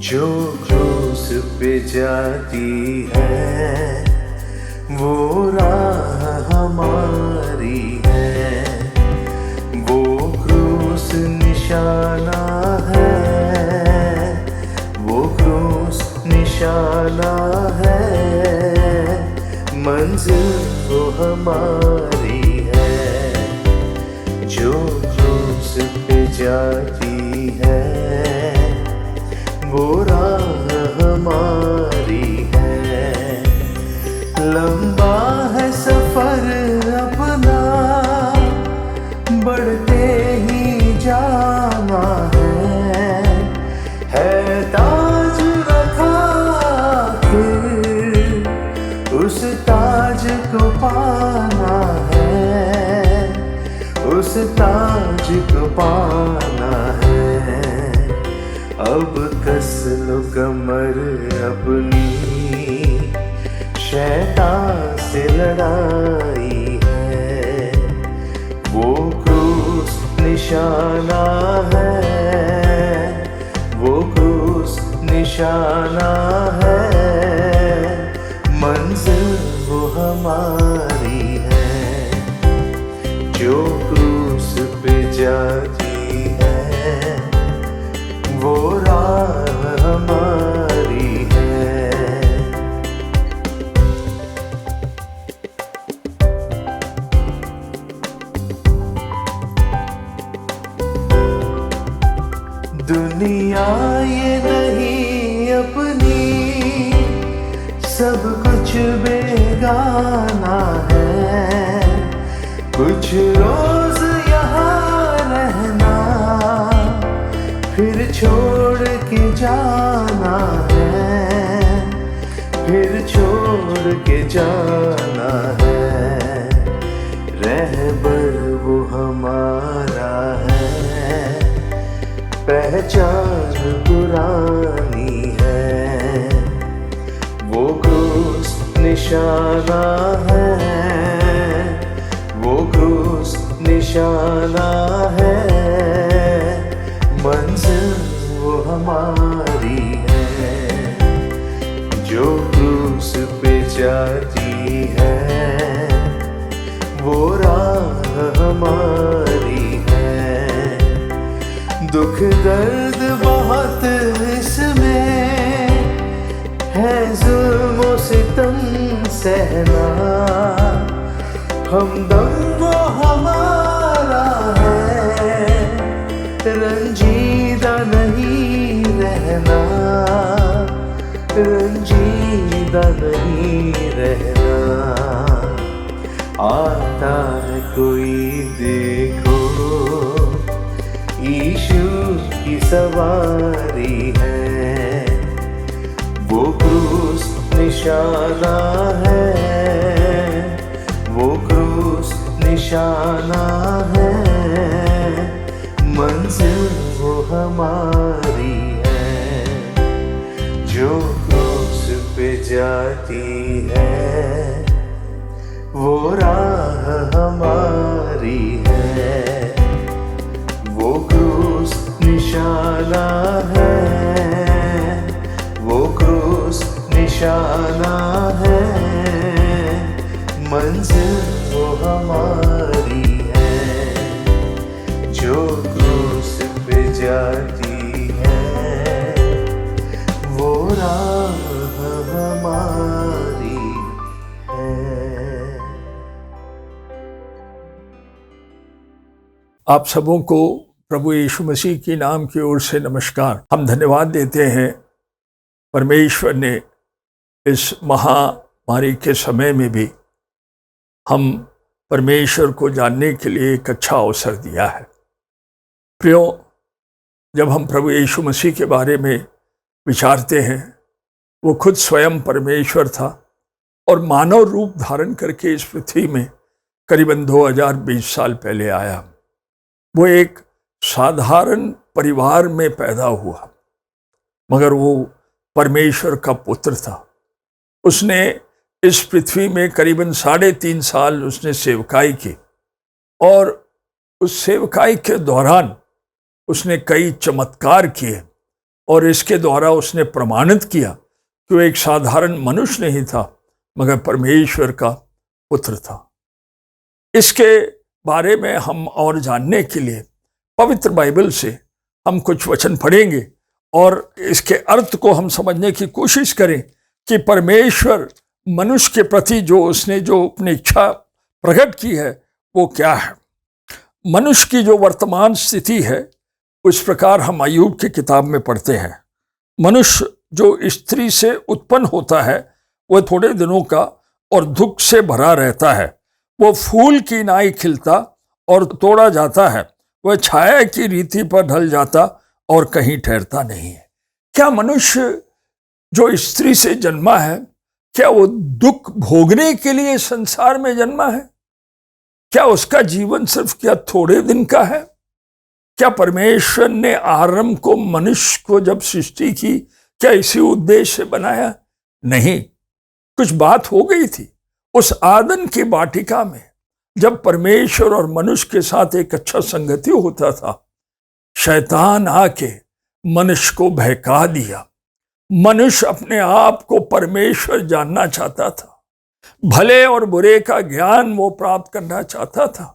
जो क्रूस पे जाती है वो राह हमारी है, वो क्रूस निशाना है, वो क्रूस निशाना है, मंजिल वो हमारी है। जो क्रूस पे जाती है वो राह हमारी है। लंबा है सफर अपना, बढ़ते ही जाना है ताज रखा फिर उस ताज को पाना है, उस ताज को पाना है। अब कस लो कमर अपनी, शैतान से लड़ाई है, वो क्रूस निशाना है, वो क्रूस निशाना है, मंजिल वो हमारी है। जो क्रूस पे जाती है वो राह हमारी है। दुनिया ये नहीं अपनी, सब कुछ बेगाना है, कुछ रोज यहाँ रहना फिर छोड़ के जाना है, फिर छोड़ के जाना है। रहबर वो हमारा है, पहचान पुरानी है, वो क्रूस निशाना है, वो क्रूस निशाना है, मंजिल वो हमारी है। जो क्रूस पे जाती है वो राह हमारी है। दुख दर्द बहुत इसमें है, जुल्म सितम सहना, हमदम वो हमारा है, रंजीदा नहीं रहना, रंजीदा नहीं रहना। आता है कोई देखो, यीशु की सवारी है, वो क्रूस निशाना है, वो क्रूस निशाना है, मंजिल वो हमारी है। जो क्रूस पे जाती है वो राह हमारी है, वो क्रूस निशाना है, वो क्रूस निशाना है, मंजिल वो हमारी है। जो क्रूस पे जाती है वो राह हमारी है। आप सबों को प्रभु यीशु मसीह के नाम की ओर से नमस्कार। हम धन्यवाद देते हैं परमेश्वर ने इस महामारी के समय में भी हम परमेश्वर को जानने के लिए एक अच्छा अवसर दिया है। प्रियो, जब हम प्रभु यीशु मसीह के बारे में विचारते हैं, वो खुद स्वयं परमेश्वर था और मानव रूप धारण करके इस पृथ्वी में करीबन 2020 साल पहले आया। वो एक साधारण परिवार में पैदा हुआ, मगर वो परमेश्वर का पुत्र था। उसने इस पृथ्वी में करीबन 3.5 साल उसने सेवकाई की और उस सेवकाई के दौरान उसने कई चमत्कार किए और इसके द्वारा उसने प्रमाणित किया कि वो एक साधारण मनुष्य नहीं था मगर परमेश्वर का पुत्र था। इसके बारे में हम और जानने के लिए पवित्र बाइबल से हम कुछ वचन पढ़ेंगे और इसके अर्थ को हम समझने की कोशिश करें कि परमेश्वर मनुष्य के प्रति जो उसने जो अपनी इच्छा प्रकट की है वो क्या है। मनुष्य की जो वर्तमान स्थिति है उस प्रकार हम अय्यूब की किताब में पढ़ते हैं। मनुष्य जो स्त्री से उत्पन्न होता है वह थोड़े दिनों का और दुख से भरा रहता है। वो फूल की नाई खिलता और तोड़ा जाता है, वह छाया की रीति पर ढल जाता और कहीं ठहरता नहीं है। क्या मनुष्य जो स्त्री से जन्मा है, क्या वो दुख भोगने के लिए संसार में जन्मा है? क्या उसका जीवन सिर्फ क्या थोड़े दिन का है? क्या परमेश्वर ने आरंभ को मनुष्य को जब सृष्टि की क्या इसी उद्देश्य से बनाया? नहीं, कुछ बात हो गई थी उस आदन की वाटिका में जब परमेश्वर और मनुष्य के साथ एक अच्छा संगति होता था। शैतान आके मनुष्य को बहका दिया। मनुष्य अपने आप को परमेश्वर जानना चाहता था, भले और बुरे का ज्ञान वो प्राप्त करना चाहता था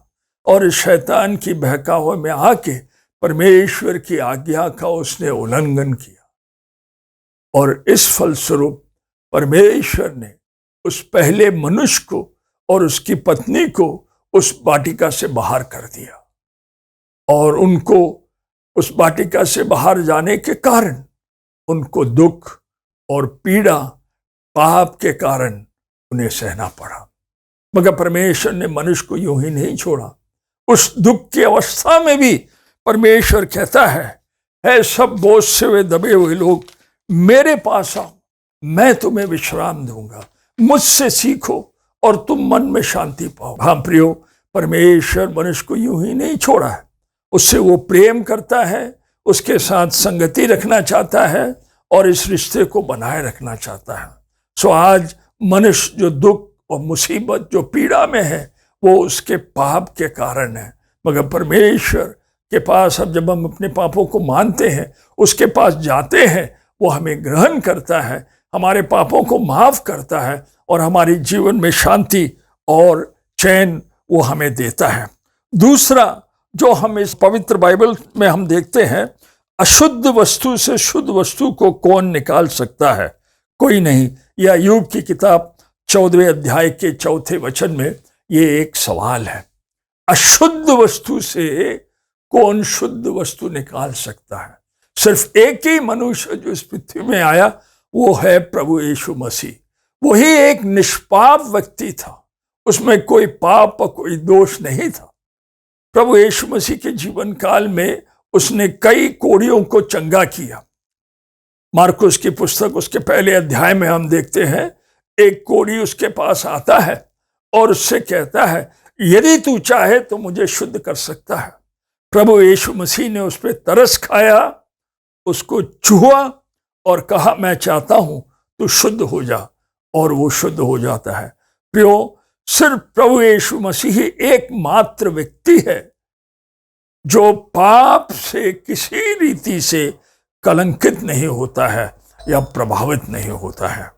और इस शैतान की बहकावे में आके परमेश्वर की आज्ञा का उसने उल्लंघन किया और इस फलस्वरूप परमेश्वर ने उस पहले मनुष्य को और उसकी पत्नी को उस वाटिका से बाहर कर दिया और उनको उस वाटिका से बाहर जाने के कारण उनको दुख और पीड़ा पाप के कारण उन्हें सहना पड़ा। मगर परमेश्वर ने मनुष्य को यूं ही नहीं छोड़ा। उस दुख की अवस्था में भी परमेश्वर कहता है सब बोझ से वे दबे हुए लोग मेरे पास आओ, मैं तुम्हें विश्राम दूंगा, मुझसे सीखो और तुम मन में शांति पाओ। हाँ प्रियो, परमेश्वर मनुष्य को यूं ही नहीं छोड़ा है, उससे वो प्रेम करता है, उसके साथ संगति रखना चाहता है और इस रिश्ते को बनाए रखना चाहता है। सो आज मनुष्य जो दुख और मुसीबत जो पीड़ा में है वो उसके पाप के कारण है। मगर परमेश्वर के पास अब जब हम अपने पापों को मानते हैं, उसके पास जाते हैं, वो हमें ग्रहण करता है, हमारे पापों को माफ करता है और हमारे जीवन में शांति और चैन वो हमें देता है। दूसरा जो हम इस पवित्र बाइबल में हम देखते हैं, अशुद्ध वस्तु से शुद्ध वस्तु को कौन निकाल सकता है? कोई नहीं। यह अय्यूब की किताब 14वें अध्याय के 4थे वचन में ये एक सवाल है। अशुद्ध वस्तु से कौन शुद्ध वस्तु निकाल सकता है? सिर्फ एक ही मनुष्य जो इस पृथ्वी में आया वो है प्रभु यीशु मसीह। वही एक निष्पाप व्यक्ति था, उसमें कोई पाप और कोई दोष नहीं था। प्रभु यीशु मसीह के जीवन काल में उसने कई कोढ़ियों को चंगा किया। मार्कुस की पुस्तक उसके पहले अध्याय में हम देखते हैं, एक कोढ़ी उसके पास आता है और उससे कहता है यदि तू चाहे तो मुझे शुद्ध कर सकता है। प्रभु यीशु मसीह ने उस पर तरस खाया, उसको छुआ और कहा मैं चाहता हूं तू शुद्ध हो जा, और वो शुद्ध हो जाता है। प्रियो, सिर्फ प्रभु यीशु मसीह एकमात्र व्यक्ति है जो पाप से किसी रीति से कलंकित नहीं होता है या प्रभावित नहीं होता है।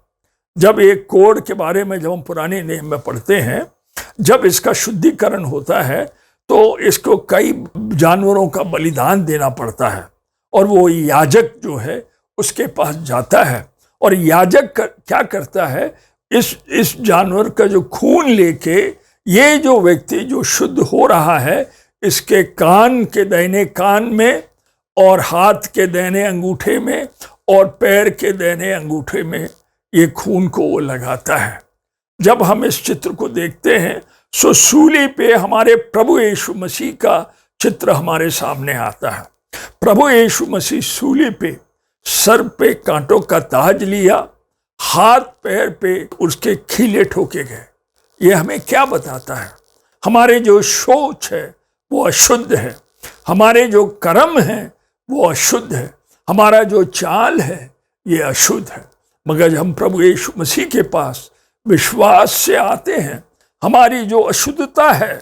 जब एक कोढ़ के बारे में जब हम पुराने नियम में पढ़ते हैं, जब इसका शुद्धिकरण होता है तो इसको कई जानवरों का बलिदान देना पड़ता है और वो याजक जो है उसके पास जाता है और याजक क्या करता है, इस जानवर का जो खून लेके ये जो व्यक्ति जो शुद्ध हो रहा है इसके कान के दाहिने कान में और हाथ के दाहिने अंगूठे में और पैर के दाहिने अंगूठे में ये खून को वो लगाता है। जब हम इस चित्र को देखते हैं सो सूली पे हमारे प्रभु यीशु मसीह का चित्र हमारे सामने आता है। प्रभु यीशु मसीह सूली पे सर पे कांटों का ताज लिया, हाथ पैर पे उसके खीले ठोके गए। ये हमें क्या बताता है? हमारे जो सोच है वो अशुद्ध है, हमारे जो कर्म है वो अशुद्ध है, हमारा जो चाल है ये अशुद्ध है। मगर हम प्रभु यीशु मसीह के पास विश्वास से आते हैं, हमारी जो अशुद्धता है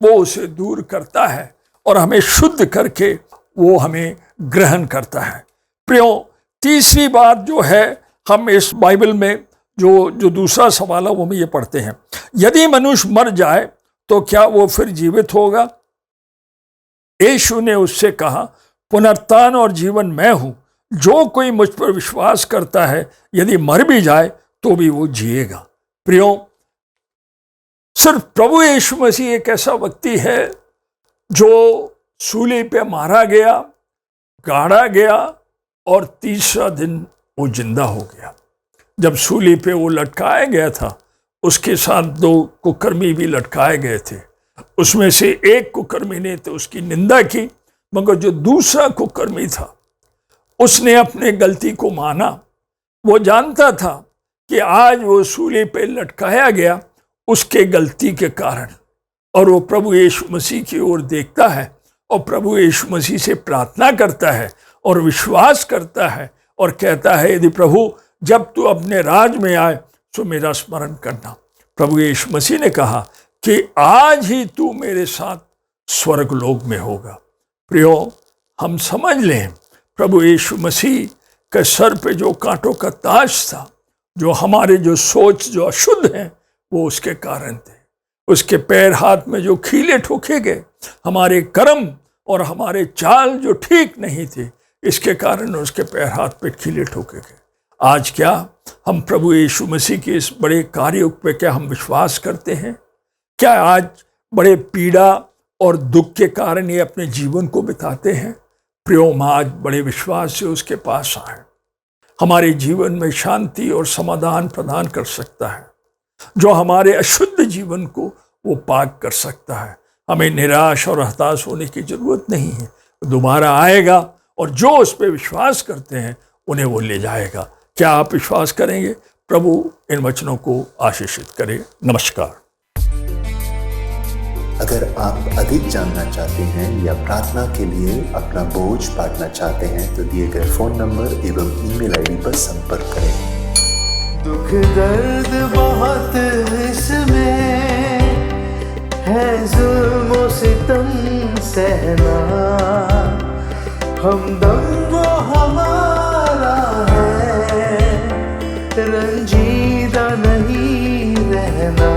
वो उसे दूर करता है और हमें शुद्ध करके वो हमें ग्रहण करता है। प्रियो, तीसरी बात जो है, हम इस बाइबल में जो दूसरा सवाल है वो हम ये पढ़ते हैं, यदि मनुष्य मर जाए तो क्या वो फिर जीवित होगा? यीशु ने उससे कहा, पुनरुत्थान और जीवन मैं हूं, जो कोई मुझ पर विश्वास करता है यदि मर भी जाए तो भी वो जिएगा। प्रियो, सिर्फ प्रभु यीशु मसीह एक ऐसा व्यक्ति है जो सूली पे मारा गया, गाड़ा गया और तीसरा दिन वो जिंदा हो गया। जब सूली पे वो लटकाया गया था, उसके साथ 2 कुकर्मी भी लटकाए गए थे। उसमें से एक कुकर्मी ने तो उसकी निंदा की, मगर जो दूसरा कुकर्मी था उसने अपने गलती को माना। वो जानता था कि आज वो सूली पे लटकाया गया उसके गलती के कारण, और वो प्रभु यीशु मसीह की ओर देखता है और प्रभु यीशु मसीह से प्रार्थना करता है और विश्वास करता है और कहता है, यदि प्रभु जब तू अपने राज में आए तो मेरा स्मरण करना। प्रभु यीशु मसीह ने कहा कि आज ही तू मेरे साथ स्वर्ग लोक में होगा। प्रियो, हम समझ लें, प्रभु यीशु मसीह के सर पे जो कांटों का ताज था, जो हमारे जो सोच जो अशुद्ध हैं वो उसके कारण थे। उसके पैर हाथ में जो खीले ठोके गए, हमारे कर्म और हमारे चाल जो ठीक नहीं थे, इसके कारण उसके पैर हाथ पे खीले ठोके गए। आज क्या हम प्रभु यीशु मसीह के इस बड़े कार्य पे क्या हम विश्वास करते हैं? क्या आज बड़े पीड़ा और दुख के कारण ये अपने जीवन को बिताते हैं? प्रियो, हम आज बड़े विश्वास से उसके पास आए, हमारे जीवन में शांति और समाधान प्रदान कर सकता है, जो हमारे अशुद्ध जीवन को वो पाक कर सकता है। हमें निराश और हताश होने की जरूरत नहीं है। दोबारा आएगा और जो उस पर विश्वास करते हैं उन्हें वो ले जाएगा। क्या आप विश्वास करेंगे? प्रभु इन वचनों को आशीषित करे। नमस्कार। अगर आप अधिक जानना चाहते हैं या प्रार्थना के लिए अपना बोझ बांटना चाहते हैं तो दिए गए फोन नंबर एवं ईमेल आईडी पर संपर्क करें। दुख दर्द बहुत इसमें है, जुल्म सितम सहना, हमदम वो हमारा है, रंजीदा नहीं रहना।